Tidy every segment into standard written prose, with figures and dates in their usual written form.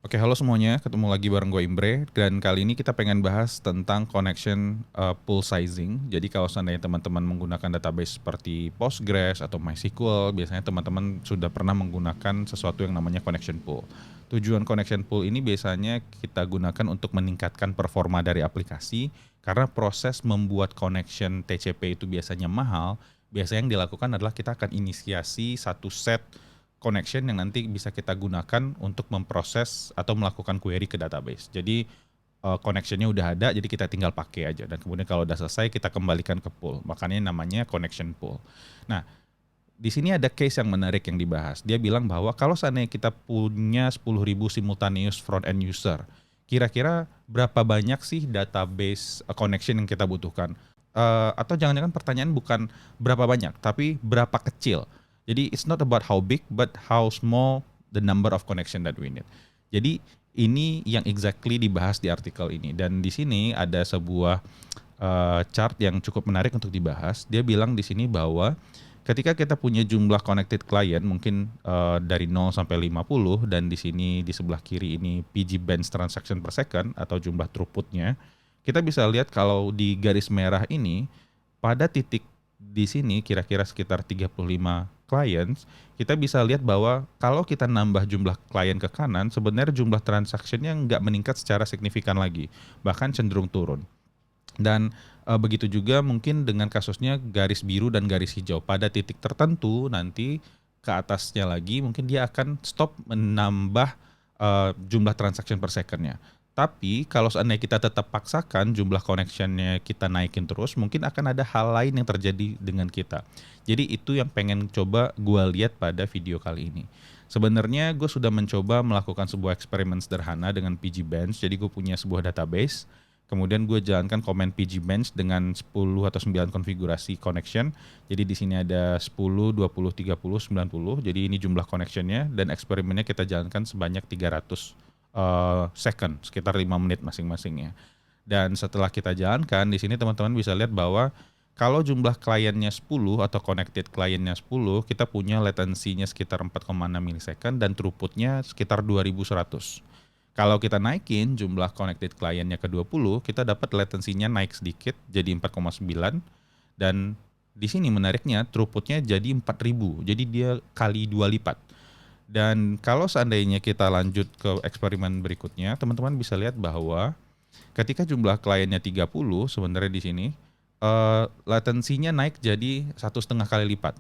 Oke, halo semuanya. Ketemu lagi bareng gue Imbre dan kali ini kita pengen bahas tentang connection pool sizing. Jadi kalau seandainya teman-teman menggunakan database seperti Postgres atau MySQL, biasanya teman-teman sudah pernah menggunakan sesuatu yang namanya connection pool. Tujuan connection pool ini biasanya kita gunakan untuk meningkatkan performa dari aplikasi karena proses membuat connection TCP itu biasanya mahal. Biasanya yang dilakukan adalah kita akan inisiasi satu set connection yang nanti bisa kita gunakan untuk memproses atau melakukan query ke database. Jadi connectionnya udah ada, jadi kita tinggal pakai aja. Dan kemudian kalau udah selesai kita kembalikan ke pool. Makanya namanya connection pool. Nah, di sini ada case yang menarik yang dibahas. Dia bilang bahwa kalau seandainya kita punya 10.000 simultaneous front end user, kira-kira berapa banyak sih database connection yang kita butuhkan? Atau jangan-jangan pertanyaan bukan berapa banyak, tapi berapa kecil. Jadi it's not about how big, but how small the number of connection that we need. Jadi ini yang exactly dibahas di artikel ini. Dan di sini ada sebuah chart yang cukup menarik untuk dibahas. Dia bilang di sini bahwa ketika kita punya jumlah connected client mungkin dari 0 sampai 50 dan di sini di sebelah kiri ini PG bench transaction per second atau jumlah throughputnya, kita bisa lihat kalau di garis merah ini pada titik di sini kira-kira sekitar 35 clients, kita bisa lihat bahwa kalau kita nambah jumlah klien ke kanan, sebenarnya jumlah transaksinya nggak meningkat secara signifikan lagi, bahkan cenderung turun. Dan begitu juga mungkin dengan kasusnya garis biru dan garis hijau. Pada titik tertentu nanti ke atasnya lagi mungkin dia akan stop menambah jumlah transaction per second-nya. Tapi kalau seandainya kita tetap paksakan jumlah connection-nya kita naikin terus, mungkin akan ada hal lain yang terjadi dengan kita. Jadi itu yang pengen coba gue lihat pada video kali ini. Sebenarnya gue sudah mencoba melakukan sebuah eksperimen sederhana dengan PG Bench. Jadi gue punya sebuah database. Kemudian gue jalankan command PG Bench dengan 10 atau 9 konfigurasi connection. Jadi di sini ada 10, 20, 30, 90. Jadi ini jumlah connectionnya dan eksperimennya kita jalankan sebanyak 300 second, sekitar 5 menit masing-masingnya. Dan setelah kita jalankan, di sini teman-teman bisa lihat bahwa kalau jumlah kliennya 10 atau connected kliennya 10, kita punya latensinya sekitar 4,6 milisecond dan throughputnya sekitar 2100. Kalau kita naikin jumlah connected kliennya ke 20, kita dapat latensinya naik sedikit jadi 4,9 dan di sini menariknya throughputnya jadi 4000. Jadi dia kali 2 lipat. Dan kalau seandainya kita lanjut ke eksperimen berikutnya, teman-teman bisa lihat bahwa ketika jumlah kliennya 30 sebenarnya di sini latensinya naik jadi 1,5 kali lipat.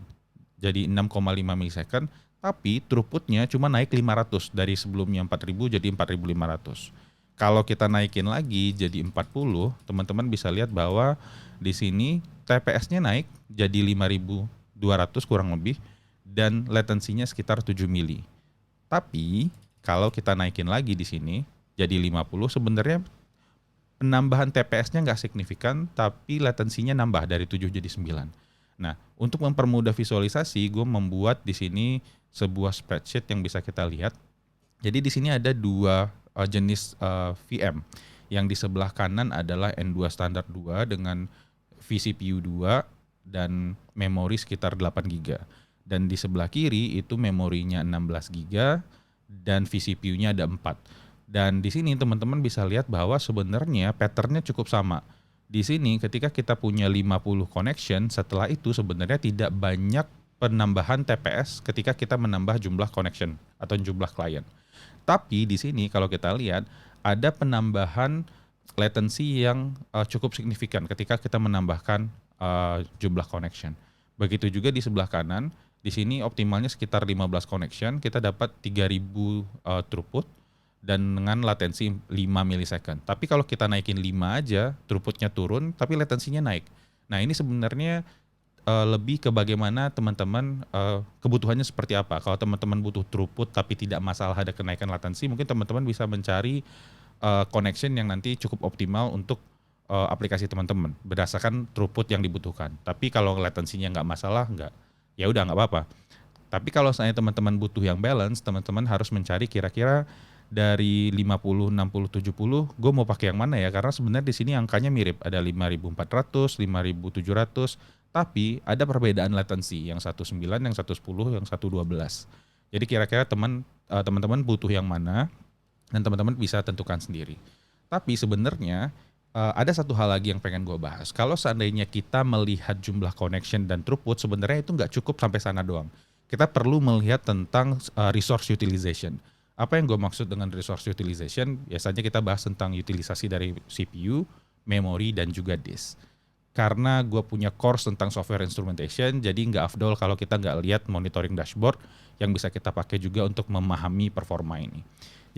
Jadi 6,5 milisecond, tapi throughputnya cuma naik 500 dari sebelumnya 4000 jadi 4500. Kalau kita naikin lagi jadi 40, teman-teman bisa lihat bahwa di sini TPS-nya naik jadi 5200 kurang lebih dan latensinya sekitar 7 mili. Tapi kalau kita naikin lagi di sini jadi 50, sebenarnya penambahan TPS-nya nggak signifikan, tapi latensinya nambah dari 7 jadi 9. Nah, untuk mempermudah visualisasi, gue membuat di sini sebuah spreadsheet yang bisa kita lihat. Jadi di sini ada dua jenis VM. Yang di sebelah kanan adalah N2 standar 2 dengan vCPU 2 dan memori sekitar 8 GB. Dan di sebelah kiri itu memorinya 16 GB dan vCPU-nya ada 4. Dan di sini teman-teman bisa lihat bahwa sebenarnya patternnya cukup sama. Di sini ketika kita punya 50 connection, setelah itu sebenarnya tidak banyak penambahan TPS ketika kita menambah jumlah connection atau jumlah klien. Tapi di sini kalau kita lihat ada penambahan latency yang cukup signifikan ketika kita menambahkan jumlah connection. Begitu juga di sebelah kanan, di sini optimalnya sekitar 15 connection, kita dapat 3000 throughput dan dengan latensi 5 milisecond. Tapi kalau kita naikin 5 aja, throughputnya turun, tapi latensinya naik. Nah ini sebenarnya lebih ke bagaimana teman-teman kebutuhannya seperti apa. Kalau teman-teman butuh throughput tapi tidak masalah ada kenaikan latensi, mungkin teman-teman bisa mencari connection yang nanti cukup optimal untuk aplikasi teman-teman berdasarkan throughput yang dibutuhkan. Tapi kalau latensinya nggak masalah, ya udah nggak apa-apa. Tapi kalau saya teman-teman butuh yang balance, teman-teman harus mencari kira-kira dari 50, 60, 70, gue mau pakai yang mana ya? Karena sebenarnya di sini angkanya mirip, ada 5400, 5700, tapi ada perbedaan latensi, yang 19, yang 110, yang 112. Jadi kira-kira teman-teman butuh yang mana? dan teman-teman bisa tentukan sendiri. Tapi sebenarnya ada satu hal lagi yang pengen gue bahas. Kalau seandainya kita melihat jumlah connection dan throughput, sebenarnya itu nggak cukup sampai sana doang. Kita perlu melihat tentang resource utilization. Apa yang gue maksud dengan resource utilization? Biasanya kita bahas tentang utilisasi dari CPU, memori, dan juga disk. Karena gue punya course tentang software instrumentation, jadi nggak afdol kalau kita nggak lihat monitoring dashboard yang bisa kita pakai juga untuk memahami performa ini.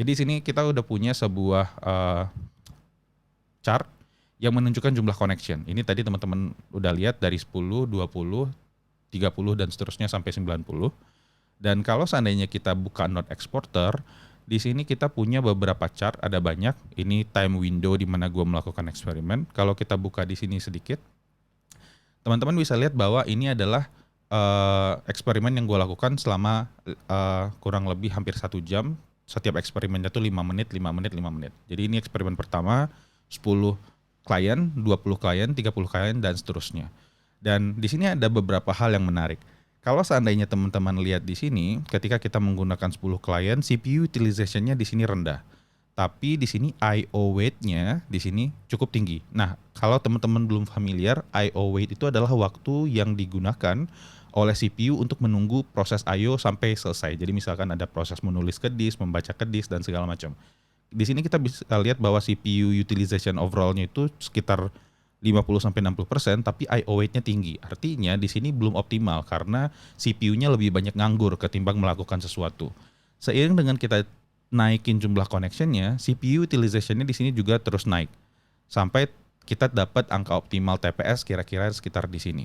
Jadi di sini kita udah punya sebuah chart yang menunjukkan jumlah connection. Ini tadi teman-teman udah lihat dari 10, 20, 30 dan seterusnya sampai 90. Dan kalau seandainya kita buka node exporter, di sini kita punya beberapa chart, ada banyak. Ini time window di mana gue melakukan eksperimen. Kalau kita buka di sini sedikit, teman-teman bisa lihat bahwa ini adalah eksperimen yang gue lakukan selama kurang lebih hampir 1 jam. Setiap eksperimennya tuh 5 menit, 5 menit, 5 menit. Jadi ini eksperimen pertama, 10 klien, 20 klien, 30 klien, dan seterusnya. Dan di sini ada beberapa hal yang menarik. Kalau seandainya teman-teman lihat di sini, ketika kita menggunakan 10 klien, CPU utilization-nya di sini rendah. Tapi di sini I/O weight-nya di sini cukup tinggi. Nah, kalau teman-teman belum familiar, I/O weight itu adalah waktu yang digunakan oleh CPU untuk menunggu proses I/O sampai selesai. Jadi misalkan ada proses menulis ke disk, membaca ke disk, dan segala macam. Di sini kita bisa lihat bahwa CPU utilization overall-nya itu sekitar 50-60%, tapi I/O weight-nya tinggi. Artinya di sini belum optimal karena CPU-nya lebih banyak nganggur ketimbang melakukan sesuatu. Seiring dengan kita naikin jumlah connection-nya, CPU utilization-nya di sini juga terus naik. Sampai kita dapat angka optimal TPS kira-kira sekitar di sini.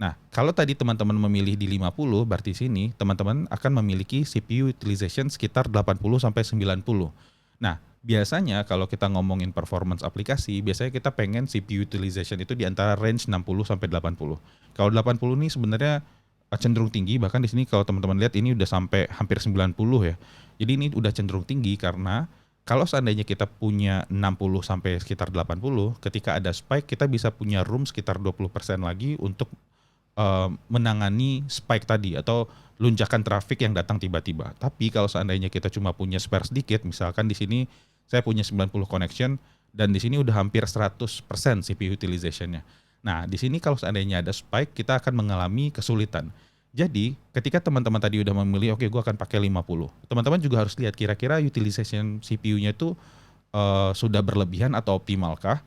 Nah, kalau tadi teman-teman memilih di 50, berarti sini teman-teman akan memiliki CPU utilization sekitar 80-90. Nah, biasanya kalau kita ngomongin performance aplikasi, biasanya kita pengen CPU utilization itu di antara range 60-80. Kalau 80 nih sebenarnya cenderung tinggi, bahkan di sini kalau teman-teman lihat ini udah sampai hampir 90 ya. Jadi ini udah cenderung tinggi karena kalau seandainya kita punya 60 sampai sekitar 80, ketika ada spike kita bisa punya room sekitar 20% lagi untuk menangani spike tadi atau lunjakan traffic yang datang tiba-tiba. Tapi kalau seandainya kita cuma punya spare sedikit, misalkan di sini saya punya 90 connection dan di sini udah hampir 100% CPU utilization-nya. Nah, di sini kalau seandainya ada spike, kita akan mengalami kesulitan. Jadi, ketika teman-teman tadi udah memilih, oke, gue akan pakai 50. Teman-teman juga harus lihat kira-kira utilization CPU-nya itu sudah berlebihan atau optimalkah?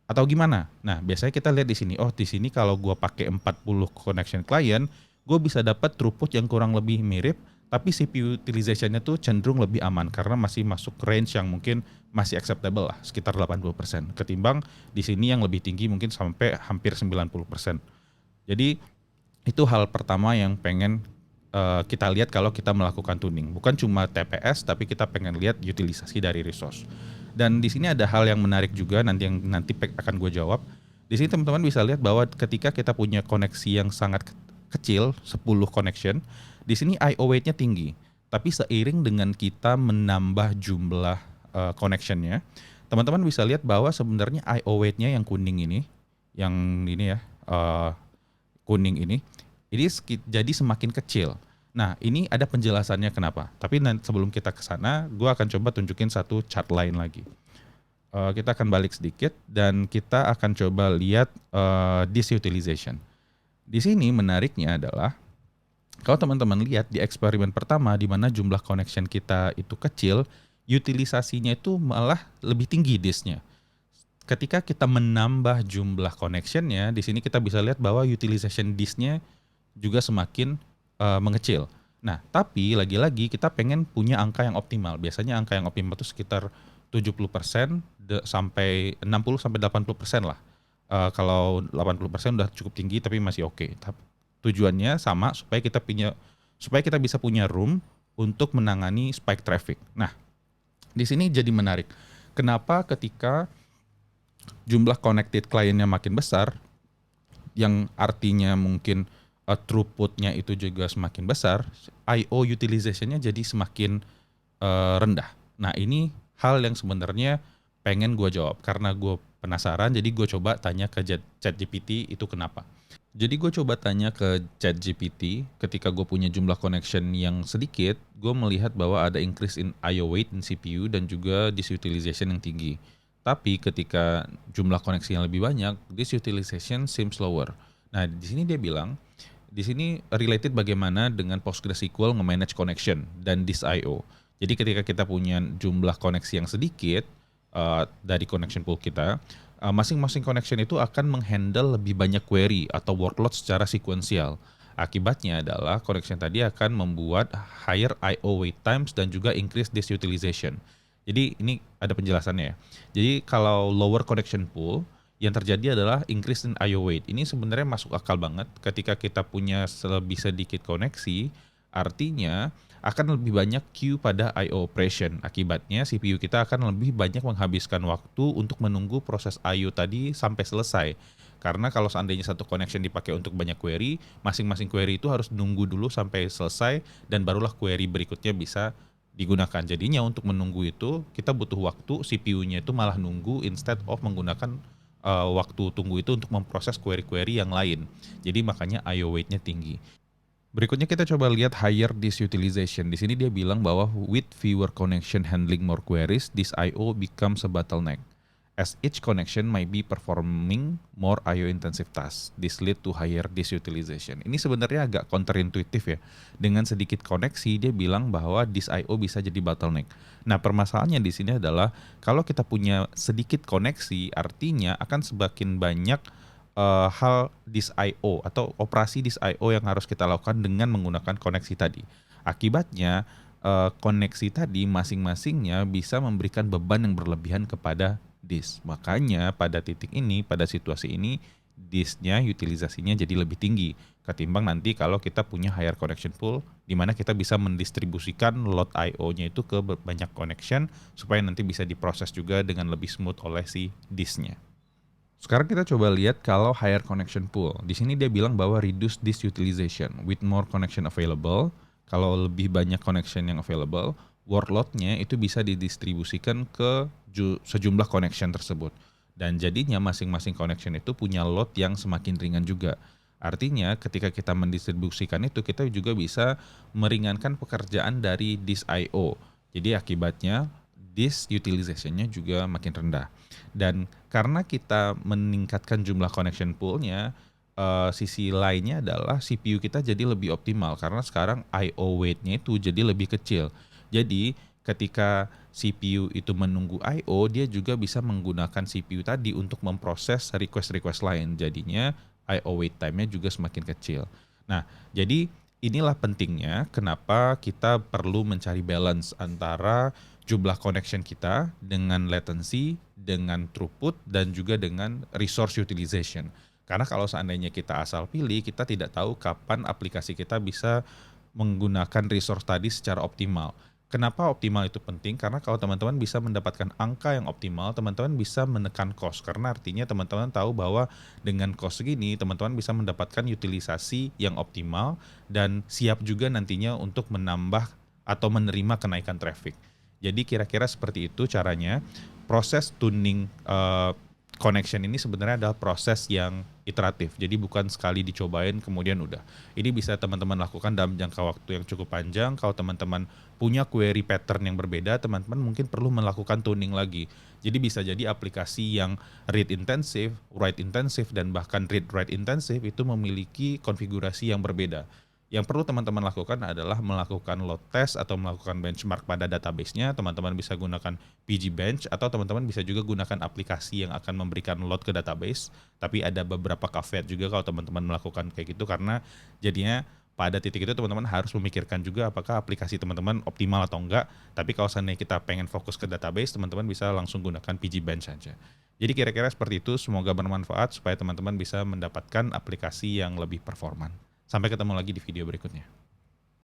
Atau gimana? Nah, biasanya kita lihat di sini. Oh, di sini kalau gue pakai 40 connection client, gue bisa dapat throughput yang kurang lebih mirip, tapi CPU utilization-nya tuh cenderung lebih aman karena masih masuk range yang mungkin masih acceptable lah, sekitar 80%. Ketimbang di sini yang lebih tinggi mungkin sampai hampir 90%. Jadi itu hal pertama yang pengen kita lihat kalau kita melakukan tuning. Bukan cuma TPS, tapi kita pengen lihat utilisasi dari resource. Dan di sini ada hal yang menarik juga nanti akan gue jawab. Di sini teman-teman bisa lihat bahwa ketika kita punya koneksi yang sangat kecil, 10 connection, di sini I/O weight-nya tinggi. Tapi seiring dengan kita menambah jumlah connection-nya, teman-teman bisa lihat bahwa sebenarnya I/O weight-nya yang kuning ini ya, kuning ini jadi semakin kecil. Nah, ini ada penjelasannya kenapa. Tapi sebelum kita ke sana, gue akan coba tunjukin satu chart lain lagi. Kita akan balik sedikit dan kita akan coba lihat disk utilization. Di sini menariknya adalah kalau teman-teman lihat di eksperimen pertama di mana jumlah connection kita itu kecil, utilisasinya itu malah lebih tinggi disknya. Ketika kita menambah jumlah connectionnya, di sini kita bisa lihat bahwa utilization disknya juga semakin mengecil. Nah, tapi lagi-lagi kita pengen punya angka yang optimal. Biasanya angka yang optimal itu sekitar 70% sampai 60-80% lah. Kalau 80% udah cukup tinggi tapi masih oke. Tujuannya sama supaya kita bisa punya room untuk menangani spike traffic. Nah, di sini jadi menarik. Kenapa ketika jumlah connected kliennya makin besar, yang artinya mungkin throughput-nya itu juga semakin besar, I/O utilization-nya jadi semakin rendah. Nah, ini hal yang sebenarnya pengen gue jawab karena gue penasaran, jadi gue coba tanya ke ChatGPT itu kenapa. Jadi gue coba tanya ke ChatGPT, ketika gue punya jumlah connection yang sedikit, gue melihat bahwa ada increase in I/O weight in CPU dan juga disk utilization yang tinggi. Tapi ketika jumlah koneksi yang lebih banyak, disk utilization seems lower. Nah, di sini dia bilang, di sini related bagaimana dengan PostgreSQL nge-manage connection dan disk I/O. Jadi ketika kita punya jumlah koneksi yang sedikit dari connection pool kita, masing-masing connection itu akan menghandle lebih banyak query atau workload secara sekuensial. Akibatnya adalah connection tadi akan membuat higher I/O wait times dan juga increase disk utilization. Jadi ini ada penjelasannya ya. Jadi kalau lower connection pool, yang terjadi adalah increase in I/O wait. Ini sebenarnya masuk akal banget ketika kita punya lebih sedikit koneksi, artinya akan lebih banyak queue pada I/O operation. Akibatnya CPU kita akan lebih banyak menghabiskan waktu untuk menunggu proses I/O tadi sampai selesai. Karena kalau seandainya satu connection dipakai untuk banyak query, masing-masing query itu harus nunggu dulu sampai selesai dan barulah query berikutnya bisa digunakan. Jadinya untuk menunggu itu kita butuh waktu, CPU-nya itu malah nunggu instead of menggunakan waktu tunggu itu untuk memproses query-query yang lain. Jadi makanya I/O weight-nya tinggi. Berikutnya kita coba lihat higher disk utilization. Di sini dia bilang bahwa with fewer connection handling more queries, disk I/O becomes a bottleneck. As each connection might be performing more I/O intensive tasks. This lead to higher disk utilization. Ini sebenarnya agak counterintuitif ya. Dengan sedikit koneksi dia bilang bahwa disk I/O bisa jadi bottleneck. Nah, permasalahannya di sini adalah kalau kita punya sedikit koneksi, artinya akan semakin banyak hal disk I/O atau operasi disk I/O yang harus kita lakukan dengan menggunakan koneksi tadi. Akibatnya koneksi tadi masing-masingnya bisa memberikan beban yang berlebihan kepada disk. Makanya pada titik ini, pada situasi ini, disknya utilisasinya jadi lebih tinggi ketimbang nanti kalau kita punya higher connection pool di mana kita bisa mendistribusikan load I/O-nya itu ke banyak connection supaya nanti bisa diproses juga dengan lebih smooth oleh si disknya. Sekarang kita coba lihat kalau higher connection pool. Di sini dia bilang bahwa reduce disk utilization with more connection available. Kalau lebih banyak connection yang available, workload-nya itu bisa didistribusikan ke sejumlah connection tersebut. Dan jadinya masing-masing connection itu punya load yang semakin ringan juga. Artinya ketika kita mendistribusikan itu, kita juga bisa meringankan pekerjaan dari disk I/O. Jadi akibatnya disk utilization-nya juga makin rendah. Dan karena kita meningkatkan jumlah connection pool-nya, sisi lainnya adalah CPU kita jadi lebih optimal karena sekarang I/O weight-nya itu jadi lebih kecil. Jadi ketika CPU itu menunggu I/O, dia juga bisa menggunakan CPU tadi untuk memproses request-request lain. Jadinya I/O wait time-nya juga semakin kecil. Nah, jadi inilah pentingnya kenapa kita perlu mencari balance antara jumlah connection kita dengan latency, dengan throughput, dan juga dengan resource utilization. Karena kalau seandainya kita asal pilih, kita tidak tahu kapan aplikasi kita bisa menggunakan resource tadi secara optimal. Kenapa optimal itu penting? Karena kalau teman-teman bisa mendapatkan angka yang optimal, teman-teman bisa menekan cost. Karena artinya teman-teman tahu bahwa dengan cost segini, teman-teman bisa mendapatkan utilisasi yang optimal dan siap juga nantinya untuk menambah atau menerima kenaikan traffic. Jadi kira-kira seperti itu caranya. Proses tuning connection ini sebenarnya adalah proses yang iteratif. Jadi bukan sekali dicobain kemudian udah. Ini bisa teman-teman lakukan dalam jangka waktu yang cukup panjang. Kalau teman-teman punya query pattern yang berbeda, teman-teman mungkin perlu melakukan tuning lagi. Jadi bisa jadi aplikasi yang read intensive, write intensive, dan bahkan read write intensive itu memiliki konfigurasi yang berbeda. Yang perlu teman-teman lakukan adalah melakukan load test atau melakukan benchmark pada database-nya. Teman-teman bisa gunakan pgbench atau teman-teman bisa juga gunakan aplikasi yang akan memberikan load ke database. Tapi ada beberapa caveat juga kalau teman-teman melakukan kayak gitu karena jadinya pada titik itu teman-teman harus memikirkan juga apakah aplikasi teman-teman optimal atau enggak. Tapi kalau seandainya kita pengen fokus ke database, teman-teman bisa langsung gunakan pgbench saja. Jadi kira-kira seperti itu, semoga bermanfaat supaya teman-teman bisa mendapatkan aplikasi yang lebih performan. Sampai ketemu lagi di video berikutnya.